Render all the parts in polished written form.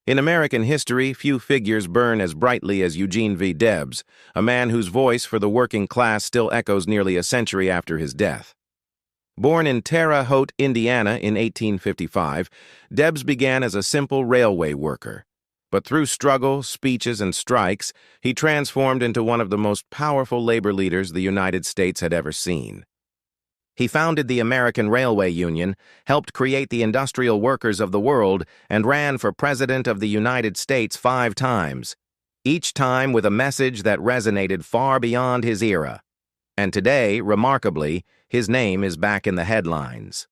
In American history, few figures burn as brightly as Eugene V. Debs, a man whose voice for the working class still echoes nearly a century after his death. Born in Terre Haute, Indiana in 1855, Debs began as a simple railway worker. But through struggle, speeches, and strikes, he transformed into one of the most powerful labor leaders the United States had ever seen. He founded the American Railway Union, helped create the industrial workers of the world, and ran for President of the United States 5 times, each time with a message that resonated far beyond his era. And today, remarkably, his name is back in the headlines.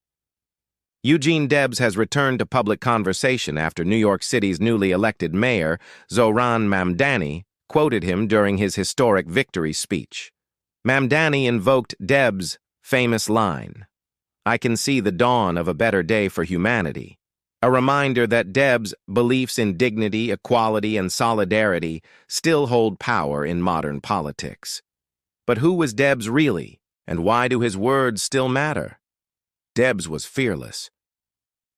Eugene Debs has returned to public conversation after New York City's newly elected mayor, Zohran Mamdani, quoted him during his historic victory speech. Mamdani invoked Debs' famous line, "I can see the dawn of a better day for humanity," a reminder that Debs' beliefs in dignity, equality, and solidarity still hold power in modern politics. But who was Debs really, and why do his words still matter? Debs was fearless.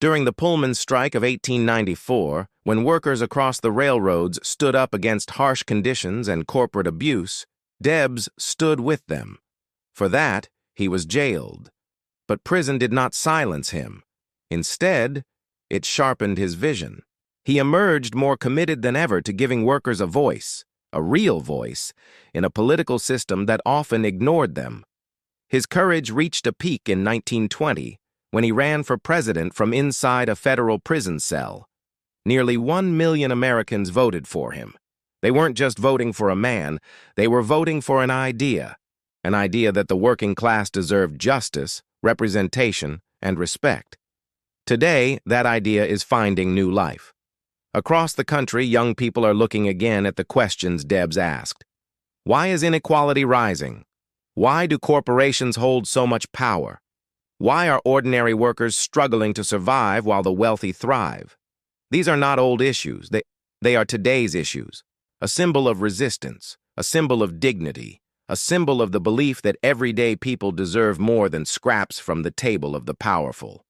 During the Pullman Strike of 1894, when workers across the railroads stood up against harsh conditions and corporate abuse, Debs stood with them. For that, he was jailed. But prison did not silence him. Instead, it sharpened his vision. He emerged more committed than ever to giving workers a real voice, in a political system that often ignored them. His courage reached a peak in 1920, when he ran for president from inside a federal prison cell. Nearly 1 million Americans voted for him. They weren't just voting for a man, they were voting for an idea that the working class deserved justice, representation, and respect. Today, that idea is finding new life. Across the country, young people are looking again at the questions Debs asked. Why is inequality rising? Why do corporations hold so much power? Why are ordinary workers struggling to survive while the wealthy thrive? These are not old issues. They are today's issues. A symbol of resistance, a symbol of dignity, a symbol of the belief that everyday people deserve more than scraps from the table of the powerful.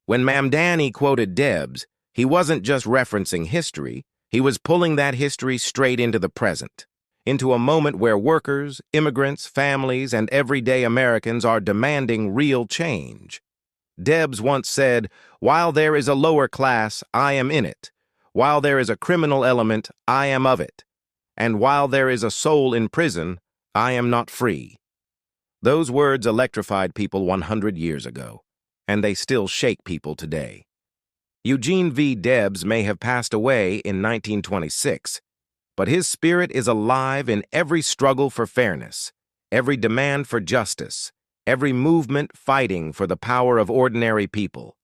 When Mamdani quoted Debs, he wasn't just referencing history, he was pulling that history straight into the present, into a moment where workers, immigrants, families, and everyday Americans are demanding real change. Debs once said, "While there is a lower class, I am in it. While there is a criminal element, I am of it. And while there is a soul in prison, I am not free." Those words electrified people 100 years ago, and they still shake people today. Eugene V. Debs may have passed away in 1926, but his spirit is alive in every struggle for fairness, every demand for justice, every movement fighting for the power of ordinary people.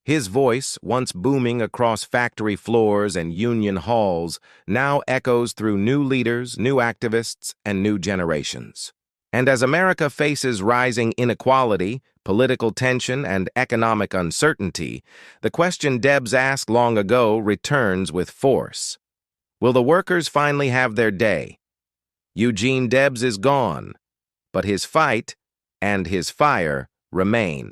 His voice, once booming across factory floors and union halls, now echoes through new leaders, new activists, and new generations. And as America faces rising inequality, political tension, and economic uncertainty, the question Debs asked long ago returns with force. Will the workers finally have their day? Eugene Debs is gone, but his fight and his fire remain.